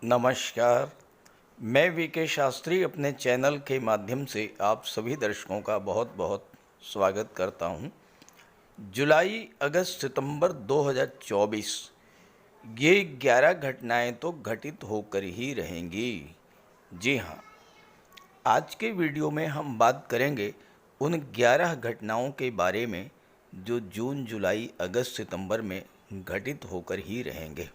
नमस्कार। मैं वीके शास्त्री अपने चैनल के माध्यम से आप सभी दर्शकों का बहुत बहुत स्वागत करता हूं। जुलाई, अगस्त, सितंबर 2024 ये 11 घटनाएं तो घटित होकर ही रहेंगी। जी हाँ, आज के वीडियो में हम बात करेंगे उन 11 घटनाओं के बारे में जो जून, जुलाई, अगस्त, सितंबर में घटित होकर ही रहेंगे।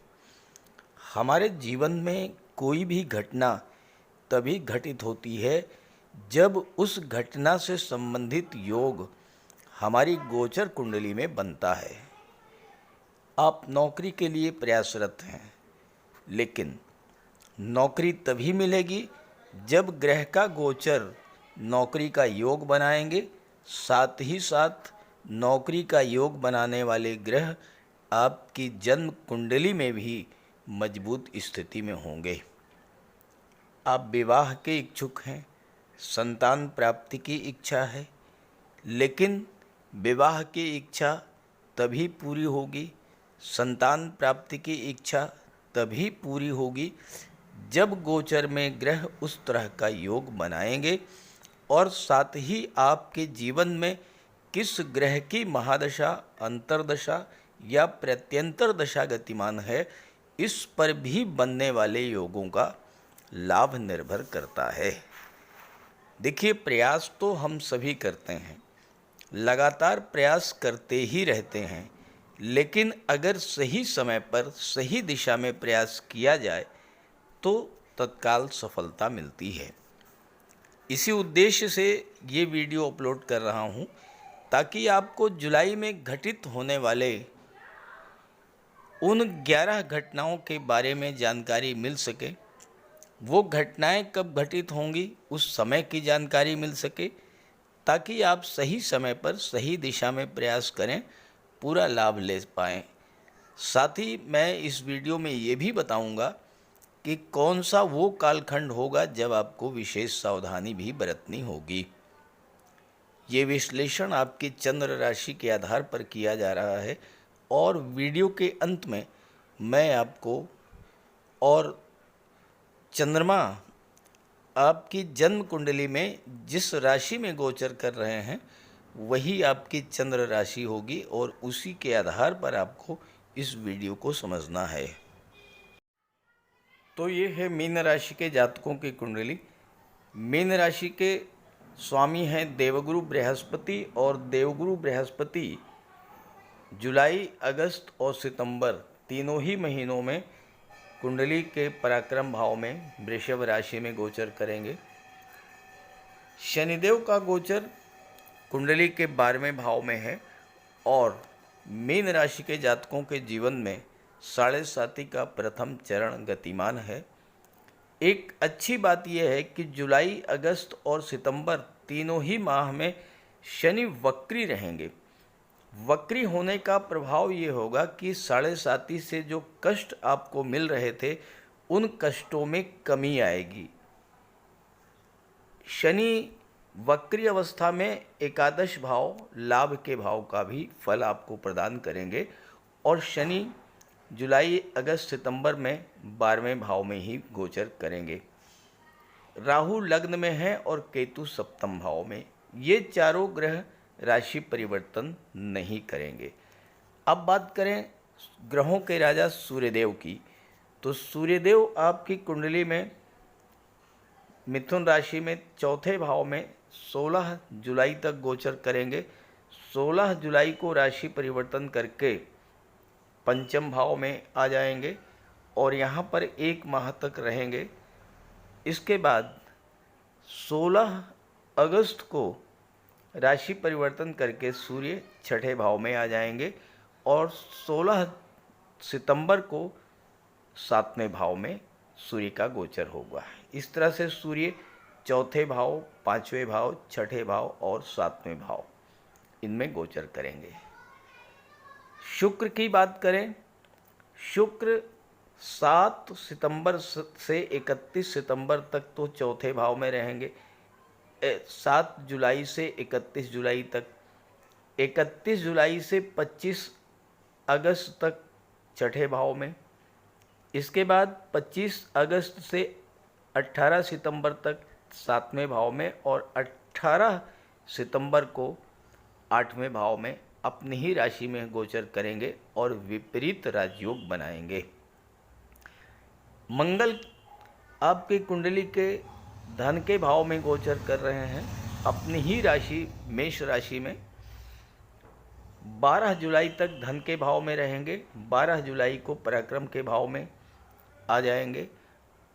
हमारे जीवन में कोई भी घटना तभी घटित होती है जब उस घटना से संबंधित योग हमारी गोचर कुंडली में बनता है। आप नौकरी के लिए प्रयासरत हैं, लेकिन नौकरी तभी मिलेगी जब ग्रह का गोचर नौकरी का योग बनाएंगे। साथ ही साथ नौकरी का योग बनाने वाले ग्रह आपकी जन्म कुंडली में भी मजबूत स्थिति में होंगे। आप विवाह के इच्छुक हैं, संतान प्राप्ति की इच्छा है, लेकिन विवाह की इच्छा तभी पूरी होगी, संतान प्राप्ति की इच्छा तभी पूरी होगी जब गोचर में ग्रह उस तरह का योग बनाएंगे और साथ ही आपके जीवन में किस ग्रह की महादशा, अंतर्दशा या प्रत्यंतर दशा गतिमान है, इस पर भी बनने वाले योगों का लाभ निर्भर करता है। देखिए, प्रयास तो हम सभी करते हैं, लगातार प्रयास करते ही रहते हैं, लेकिन अगर सही समय पर सही दिशा में प्रयास किया जाए तो तत्काल सफलता मिलती है। इसी उद्देश्य से ये वीडियो अपलोड कर रहा हूँ ताकि आपको जुलाई में घटित होने वाले उन 11 घटनाओं के बारे में जानकारी मिल सके। वो घटनाएं कब घटित होंगी उस समय की जानकारी मिल सके, ताकि आप सही समय पर सही दिशा में प्रयास करें, पूरा लाभ ले पाएँ। साथ ही मैं इस वीडियो में ये भी बताऊंगा कि कौन सा वो कालखंड होगा जब आपको विशेष सावधानी भी बरतनी होगी। ये विश्लेषण आपकी चंद्र राशि के आधार पर किया जा रहा है और वीडियो के अंत में मैं आपको और चंद्रमा आपकी जन्म कुंडली में जिस राशि में गोचर कर रहे हैं वही आपकी चंद्र राशि होगी और उसी के आधार पर आपको इस वीडियो को समझना है। तो ये है मीन राशि के जातकों की कुंडली। मीन राशि के स्वामी हैं देवगुरु बृहस्पति, और देवगुरु बृहस्पति जुलाई, अगस्त और सितंबर तीनों ही महीनों में कुंडली के पराक्रम भाव में वृषभ राशि में गोचर करेंगे। शनिदेव का गोचर कुंडली के 12वें भाव में है और मीन राशि के जातकों के जीवन में साढ़े साती का प्रथम चरण गतिमान है। एक अच्छी बात यह है कि जुलाई, अगस्त और सितंबर तीनों ही माह में शनि वक्री रहेंगे। वक्री होने का प्रभाव ये होगा कि साढ़े साती से जो कष्ट आपको मिल रहे थे उन कष्टों में कमी आएगी। शनि वक्री अवस्था में एकादश भाव, लाभ के भाव का भी फल आपको प्रदान करेंगे और शनि जुलाई, अगस्त, सितंबर में 12वें भाव में ही गोचर करेंगे। राहु लग्न में है और केतु सप्तम भाव में। ये चारों ग्रह राशि परिवर्तन नहीं करेंगे। अब बात करें ग्रहों के राजा सूर्यदेव की, तो सूर्यदेव आपकी कुंडली में मिथुन राशि में चौथे भाव में 16 जुलाई तक गोचर करेंगे। 16 जुलाई को राशि परिवर्तन करके पंचम भाव में आ जाएंगे और यहाँ पर 1 माह तक रहेंगे। इसके बाद 16 अगस्त को राशि परिवर्तन करके सूर्य छठे भाव में आ जाएंगे और 16 सितंबर को 7वें भाव में सूर्य का गोचर होगा। इस तरह से सूर्य चौथे भाव, 5वें भाव, छठे भाव और 7वें भाव इनमें गोचर करेंगे। शुक्र की बात करें, शुक्र 7 सितंबर से 31 सितंबर तक तो चौथे भाव में रहेंगे। 7 जुलाई से 31 जुलाई तक, 31 जुलाई से 25 अगस्त तक छठे भाव में, इसके बाद 25 अगस्त से 18 सितंबर तक 7वें भाव में और 18 सितंबर को 8वें भाव में अपनी ही राशि में गोचर करेंगे और विपरीत राजयोग बनाएंगे। मंगल आपकी कुंडली के धन के भाव में गोचर कर रहे हैं, अपनी ही राशि मेष राशि में। 12 जुलाई तक धन के भाव में रहेंगे, 12 जुलाई को पराक्रम के भाव में आ जाएंगे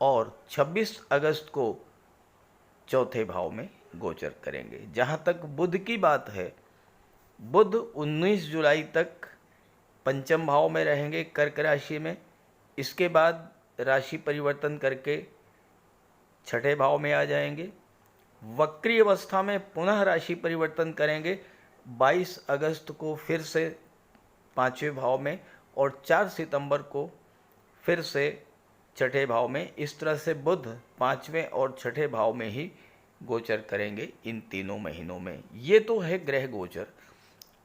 और 26 अगस्त को चौथे भाव में गोचर करेंगे। जहाँ तक बुध की बात है, बुध 19 जुलाई तक पंचम भाव में रहेंगे कर्क राशि में। इसके बाद राशि परिवर्तन करके छठे भाव में आ जाएंगे। वक्री अवस्था में पुनः राशि परिवर्तन करेंगे 22 अगस्त को फिर से 5वें भाव में और 4 सितंबर को फिर से छठे भाव में। इस तरह से बुध 5वें और छठे भाव में ही गोचर करेंगे इन तीनों महीनों में। ये तो है ग्रह गोचर।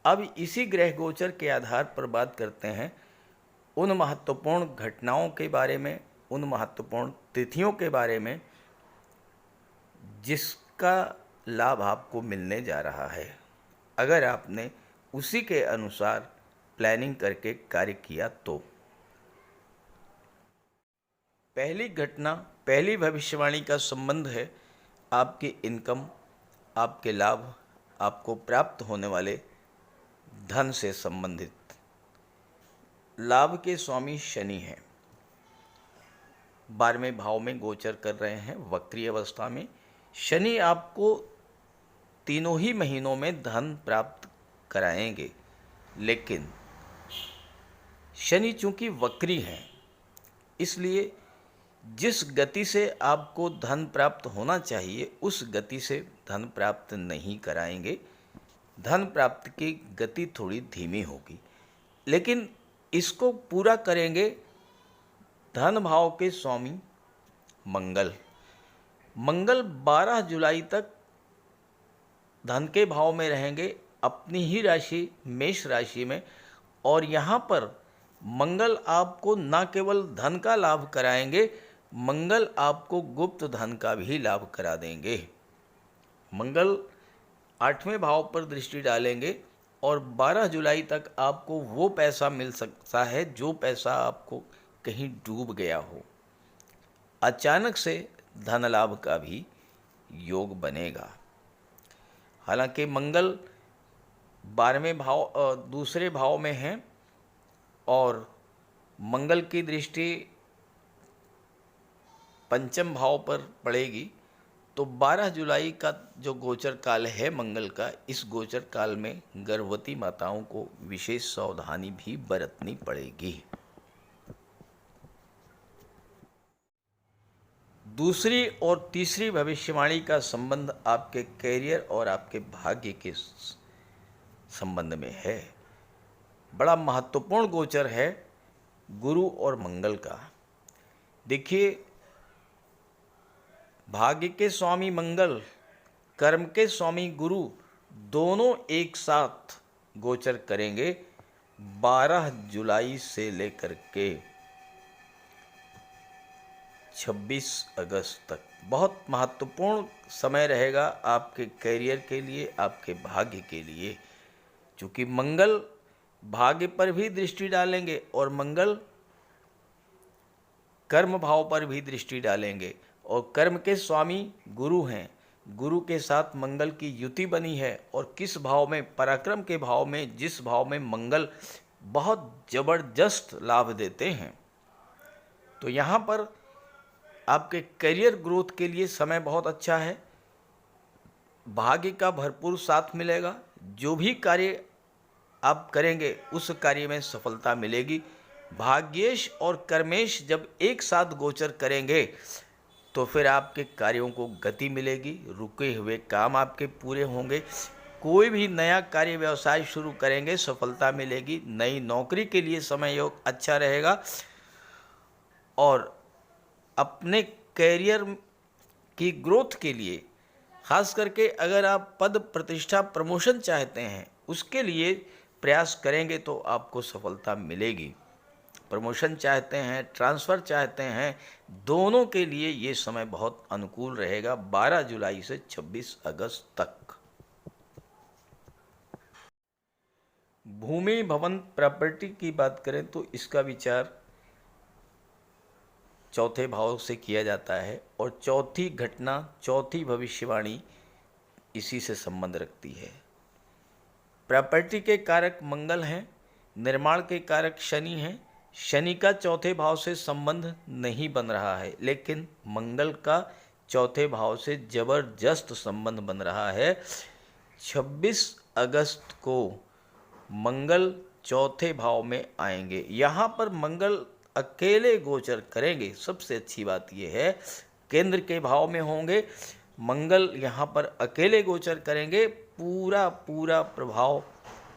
अब इसी ग्रह गोचर के आधार पर बात करते हैं उन महत्वपूर्ण घटनाओं के बारे में, उन महत्वपूर्ण तिथियों के बारे में जिसका लाभ आपको मिलने जा रहा है अगर आपने उसी के अनुसार प्लानिंग करके कार्य किया तो। पहली घटना, पहली भविष्यवाणी का संबंध है आपकी इनकम, आपके लाभ, आपको प्राप्त होने वाले धन से संबंधित। लाभ के स्वामी शनि हैं, 12वें भाव में गोचर कर रहे हैं वक्री अवस्था में। शनि आपको तीनों ही महीनों में धन प्राप्त कराएंगे, लेकिन शनि चूंकि वक्री हैं इसलिए जिस गति से आपको धन प्राप्त होना चाहिए उस गति से धन प्राप्त नहीं कराएंगे। धन प्राप्ति की गति थोड़ी धीमी होगी, लेकिन इसको पूरा करेंगे धन भाव के स्वामी मंगल। मंगल 12 जुलाई तक धन के भाव में रहेंगे अपनी ही राशि मेष राशि में और यहाँ पर मंगल आपको न केवल धन का लाभ कराएंगे, मंगल आपको गुप्त धन का भी लाभ करा देंगे। मंगल 8वें भाव पर दृष्टि डालेंगे और 12 जुलाई तक आपको वो पैसा मिल सकता है जो पैसा आपको कहीं डूब गया हो। अचानक से धन लाभ का भी योग बनेगा। हालांकि मंगल 12वें भाव दूसरे भाव में हैं और मंगल की दृष्टि पंचम भाव पर पड़ेगी, तो 12 जुलाई का जो गोचर काल है मंगल का, इस गोचर काल में गर्भवती माताओं को विशेष सावधानी भी बरतनी पड़ेगी। दूसरी और तीसरी भविष्यवाणी का संबंध आपके कैरियर और आपके भाग्य के संबंध में है। बड़ा महत्वपूर्ण गोचर है गुरु और मंगल का। देखिए, भाग्य के स्वामी मंगल, कर्म के स्वामी गुरु दोनों एक साथ गोचर करेंगे 12 जुलाई से लेकर के 26 अगस्त तक। बहुत महत्वपूर्ण समय रहेगा आपके कैरियर के लिए, आपके भाग्य के लिए, क्योंकि मंगल भाग्य पर भी दृष्टि डालेंगे और मंगल कर्म भाव पर भी दृष्टि डालेंगे और कर्म के स्वामी गुरु हैं। गुरु के साथ मंगल की युति बनी है और किस भाव में, पराक्रम के भाव में, जिस भाव में मंगल बहुत जबरदस्त लाभ देते हैं। तो यहाँ पर आपके करियर ग्रोथ के लिए समय बहुत अच्छा है। भाग्य का भरपूर साथ मिलेगा। जो भी कार्य आप करेंगे उस कार्य में सफलता मिलेगी। भाग्येश और कर्मेश जब एक साथ गोचर करेंगे तो फिर आपके कार्यों को गति मिलेगी, रुके हुए काम आपके पूरे होंगे। कोई भी नया कार्य व्यवसाय शुरू करेंगे सफलता मिलेगी। नई नौकरी के लिए समय योग अच्छा रहेगा और अपने कैरियर की ग्रोथ के लिए, खास करके अगर आप पद प्रतिष्ठा प्रमोशन चाहते हैं उसके लिए प्रयास करेंगे तो आपको सफलता मिलेगी। प्रमोशन चाहते हैं, ट्रांसफ़र चाहते हैं, दोनों के लिए ये समय बहुत अनुकूल रहेगा 12 जुलाई से 26 अगस्त तक। भूमि भवन प्रॉपर्टी की बात करें तो इसका विचार चौथे भाव से किया जाता है और चौथी घटना, चौथी भविष्यवाणी इसी से संबंध रखती है। प्रॉपर्टी के कारक मंगल हैं, निर्माण के कारक शनि हैं। शनि का चौथे भाव से संबंध नहीं बन रहा है, लेकिन मंगल का चौथे भाव से जबरदस्त संबंध बन रहा है। 26 अगस्त को मंगल चौथे भाव में आएंगे। यहाँ पर मंगल अकेले गोचर करेंगे। सबसे अच्छी बात यह है, केंद्र के भाव में होंगे, मंगल यहाँ पर अकेले गोचर करेंगे। पूरा प्रभाव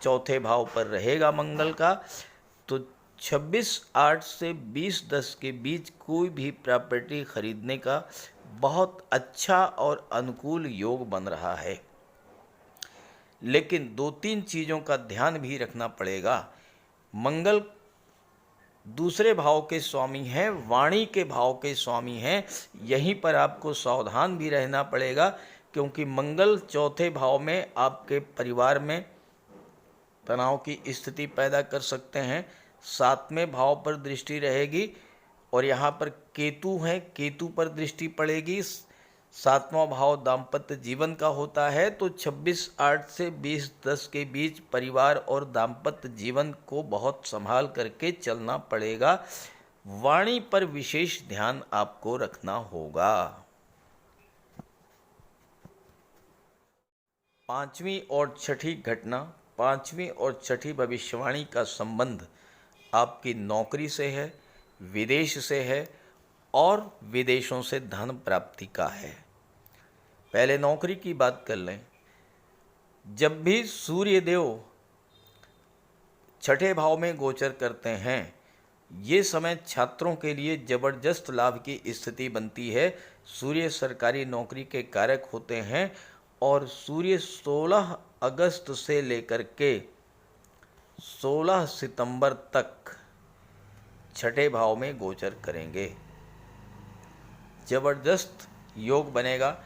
चौथे भाव पर रहेगा मंगल का। तो 26/8 से 20/10 के बीच कोई भी प्रॉपर्टी खरीदने का बहुत अच्छा और अनुकूल योग बन रहा है। लेकिन 2-3 चीज़ों का ध्यान भी रखना पड़ेगा। मंगल दूसरे भाव के स्वामी हैं, वाणी के भाव के स्वामी हैं। यहीं पर आपको सावधान भी रहना पड़ेगा, क्योंकि मंगल चौथे भाव में आपके परिवार में तनाव की स्थिति पैदा कर सकते हैं। 7वें भाव पर दृष्टि रहेगी और यहाँ पर केतु हैं, केतु पर दृष्टि पड़ेगी। 7वां भाव दाम्पत्य जीवन का होता है। तो 26/8 से 20/10 के बीच परिवार और दाम्पत्य जीवन को बहुत संभाल करके चलना पड़ेगा। वाणी पर विशेष ध्यान आपको रखना होगा। 5वीं और छठी घटना, 5वीं और छठी भविष्यवाणी का संबंध आपकी नौकरी से है, विदेश से है और विदेशों से धन प्राप्ति का है। पहले नौकरी की बात कर लें। जब भी सूर्य देव छठे भाव में गोचर करते हैं, ये समय छात्रों के लिए जबरदस्त लाभ की स्थिति बनती है। सूर्य सरकारी नौकरी के कारक होते हैं और सूर्य 16 अगस्त से लेकर के 16 सितंबर तक छठे भाव में गोचर करेंगे। जबरदस्त योग बनेगा।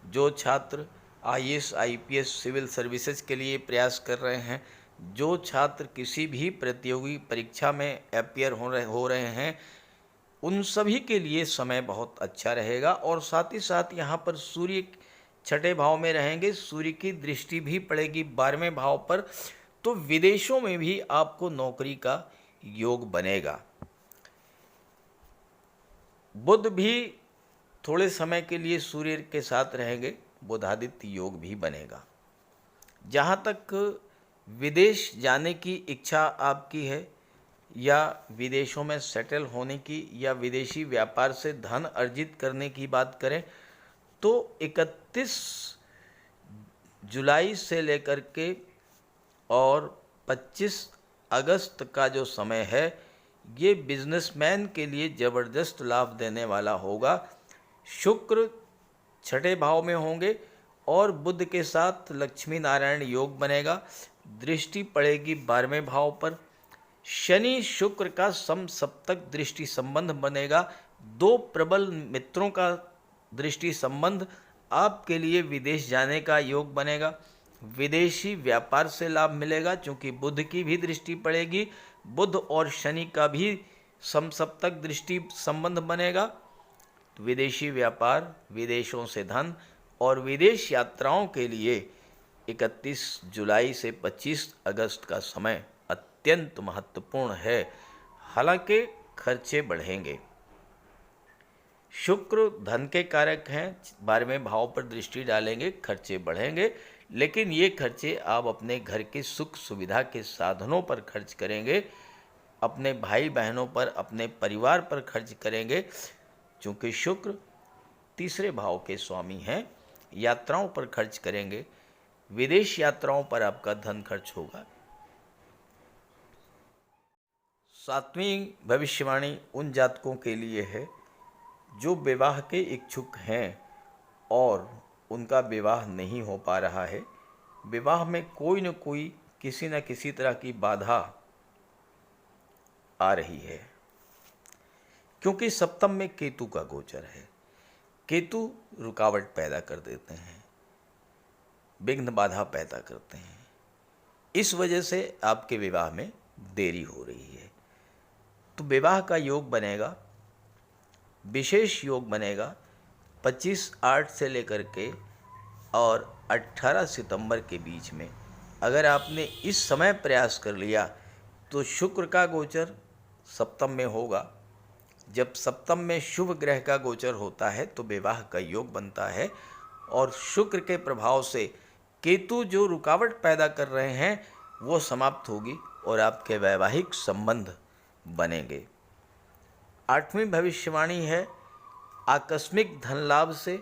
जो छात्र IAS, IPS, सिविल सर्विसेज के लिए प्रयास कर रहे हैं, जो छात्र किसी भी प्रतियोगी परीक्षा में अपीयर हो रहे हैं, उन सभी के लिए समय बहुत अच्छा रहेगा। और साथ ही साथ यहाँ पर सूर्य छठे भाव में रहेंगे, सूर्य की दृष्टि भी पड़ेगी 12वें भाव पर। तो विदेशों में भी आपको नौकरी का योग बनेगा। बुध भी थोड़े समय के लिए सूर्य के साथ रहेंगे, बुधादित्य योग भी बनेगा। जहाँ तक विदेश जाने की इच्छा आपकी है या विदेशों में सेटल होने की या विदेशी व्यापार से धन अर्जित करने की बात करें, तो 31 जुलाई से लेकर के और 25 अगस्त का जो समय है, ये बिजनेसमैन के लिए ज़बरदस्त लाभ देने वाला होगा। शुक्र छठे भाव में होंगे और बुध के साथ लक्ष्मी नारायण योग बनेगा। दृष्टि पड़ेगी 12वें भाव पर। शनि शुक्र का समसप्तक दृष्टि संबंध बनेगा। 2 प्रबल मित्रों का दृष्टि संबंध आपके लिए विदेश जाने का योग बनेगा। विदेशी व्यापार से लाभ मिलेगा, क्योंकि बुध की भी दृष्टि पड़ेगी। बुध और शनि का भी समसप्तक दृष्टि संबंध बनेगा। विदेशी व्यापार, विदेशों से धन और विदेश यात्राओं के लिए 31 जुलाई से 25 अगस्त का समय अत्यंत महत्वपूर्ण है। हालांकि खर्चे बढ़ेंगे। शुक्र धन के कारक हैं, 12वें भाव पर दृष्टि डालेंगे, खर्चे बढ़ेंगे। लेकिन ये खर्चे आप अपने घर के सुख सुविधा के साधनों पर खर्च करेंगे, अपने भाई बहनों पर, अपने परिवार पर खर्च करेंगे। चूँकि शुक्र तीसरे भाव के स्वामी हैं, यात्राओं पर खर्च करेंगे। विदेश यात्राओं पर आपका धन खर्च होगा। 7वीं भविष्यवाणी उन जातकों के लिए है जो विवाह के इच्छुक हैं और उनका विवाह नहीं हो पा रहा है। विवाह में कोई न कोई किसी न किसी तरह की बाधा आ रही है। क्योंकि सप्तम में केतु का गोचर है। केतु रुकावट पैदा कर देते हैं, विघ्न बाधा पैदा करते हैं। इस वजह से आपके विवाह में देरी हो रही है। तो विवाह का योग बनेगा, विशेष योग बनेगा 25/8 से लेकर के और 18 सितंबर के बीच में। अगर आपने इस समय प्रयास कर लिया तो शुक्र का गोचर सप्तम में होगा। जब सप्तम में शुभ ग्रह का गोचर होता है तो विवाह का योग बनता है, और शुक्र के प्रभाव से केतु जो रुकावट पैदा कर रहे हैं वो समाप्त होगी और आपके वैवाहिक संबंध बनेंगे। 8वीं भविष्यवाणी है आकस्मिक धन लाभ से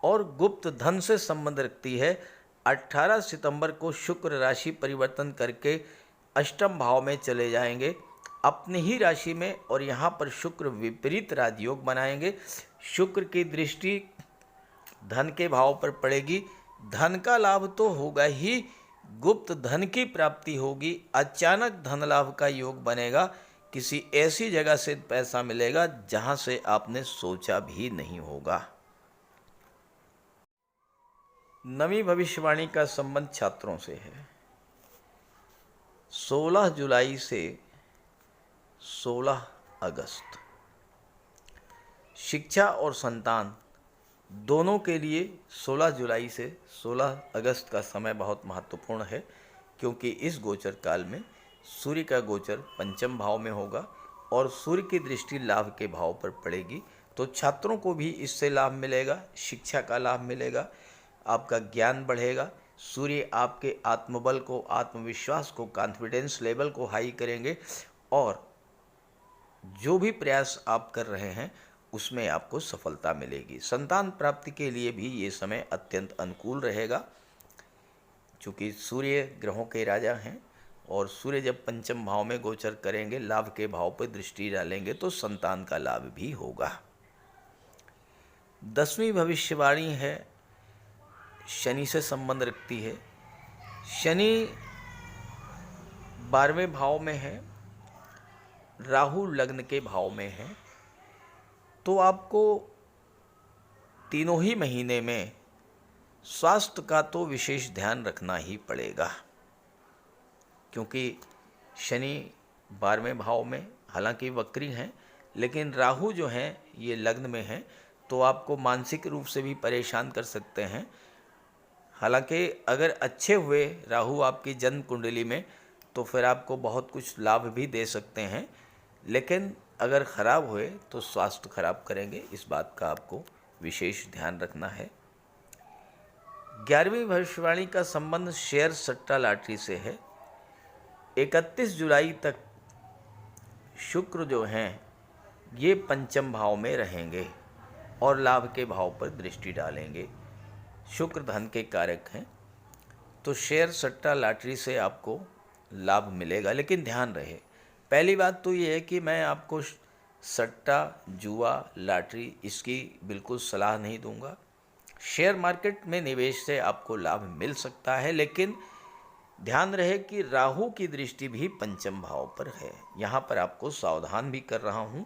और गुप्त धन से संबंध रखती है। 18 सितंबर को शुक्र राशि परिवर्तन करके अष्टम भाव में चले जाएंगे अपनी ही राशि में, और यहाँ पर शुक्र विपरीत राजयोग बनाएंगे। शुक्र की दृष्टि धन के भाव पर पड़ेगी। धन का लाभ तो होगा ही, गुप्त धन की प्राप्ति होगी। अचानक धन लाभ का योग बनेगा, किसी ऐसी जगह से पैसा मिलेगा जहां से आपने सोचा भी नहीं होगा। नवीं भविष्यवाणी का संबंध छात्रों से है। 16 जुलाई से 16 अगस्त शिक्षा और संतान दोनों के लिए 16 जुलाई से 16 अगस्त का समय बहुत महत्वपूर्ण है, क्योंकि इस गोचर काल में सूर्य का गोचर पंचम भाव में होगा और सूर्य की दृष्टि लाभ के भाव पर पड़ेगी। तो छात्रों को भी इससे लाभ मिलेगा, शिक्षा का लाभ मिलेगा, आपका ज्ञान बढ़ेगा। सूर्य आपके आत्मबल को, आत्मविश्वास को, कॉन्फिडेंस लेवल को हाई करेंगे, और जो भी प्रयास आप कर रहे हैं उसमें आपको सफलता मिलेगी। संतान प्राप्ति के लिए भी ये समय अत्यंत अनुकूल रहेगा, चूँकि सूर्य ग्रहों के राजा हैं, और सूर्य जब पंचम भाव में गोचर करेंगे, लाभ के भाव पर दृष्टि डालेंगे, तो संतान का लाभ भी होगा। 10वीं भविष्यवाणी है शनि से संबंध रखती है। शनि 12वें भाव में है, राहु लग्न के भाव में है। तो आपको तीनों ही महीने में स्वास्थ्य का तो विशेष ध्यान रखना ही पड़ेगा, क्योंकि शनि 12वें भाव में हालांकि वक्री हैं, लेकिन राहु जो हैं ये लग्न में हैं, तो आपको मानसिक रूप से भी परेशान कर सकते हैं। हालांकि अगर अच्छे हुए राहु आपकी जन्म कुंडली में तो फिर आपको बहुत कुछ लाभ भी दे सकते हैं, लेकिन अगर ख़राब हुए तो स्वास्थ्य खराब करेंगे। इस बात का आपको विशेष ध्यान रखना है। 11वीं भविष्यवाणी का संबंध शेयर सट्टा लॉटरी से है। 31 जुलाई तक शुक्र जो हैं ये पंचम भाव में रहेंगे और लाभ के भाव पर दृष्टि डालेंगे। शुक्र धन के कारक हैं, तो शेयर सट्टा लॉटरी से आपको लाभ मिलेगा, लेकिन ध्यान रहे, पहली बात तो ये है कि मैं आपको सट्टा, जुआ, लॉटरी इसकी बिल्कुल सलाह नहीं दूंगा। शेयर मार्केट में निवेश से आपको लाभ मिल सकता है, लेकिन ध्यान रहे कि राहु की दृष्टि भी पंचम भाव पर है। यहाँ पर आपको सावधान भी कर रहा हूँ।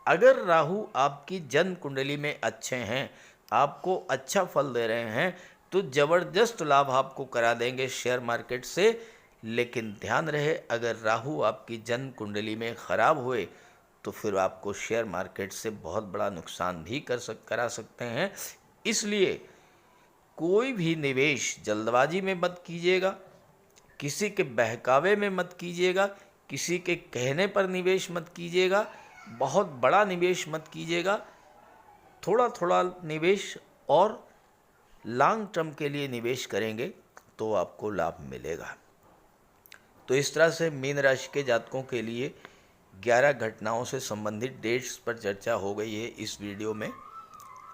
अगर राहु आपकी जन्म कुंडली में अच्छे हैं, आपको अच्छा फल दे रहे हैं, तो ज़बरदस्त लाभ आपको करा देंगे शेयर मार्केट से। लेकिन ध्यान रहे, अगर राहु आपकी जन्म कुंडली में ख़राब हुए तो फिर आपको शेयर मार्केट से बहुत बड़ा नुकसान भी करा सकते हैं। इसलिए कोई भी निवेश जल्दबाजी में मत कीजिएगा, किसी के बहकावे में मत कीजिएगा, किसी के कहने पर निवेश मत कीजिएगा, बहुत बड़ा निवेश मत कीजिएगा। थोड़ा थोड़ा निवेश और लॉन्ग टर्म के लिए निवेश करेंगे तो आपको लाभ मिलेगा। तो इस तरह से मीन राशि के जातकों के लिए 11 घटनाओं से संबंधित डेट्स पर चर्चा हो गई है इस वीडियो में।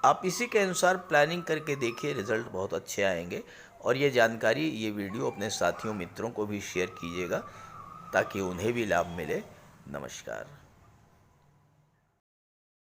आप इसी के अनुसार प्लानिंग करके देखिए, रिजल्ट बहुत अच्छे आएंगे। और ये जानकारी, ये वीडियो अपने साथियों मित्रों को भी शेयर कीजिएगा ताकि उन्हें भी लाभ मिले। नमस्कार।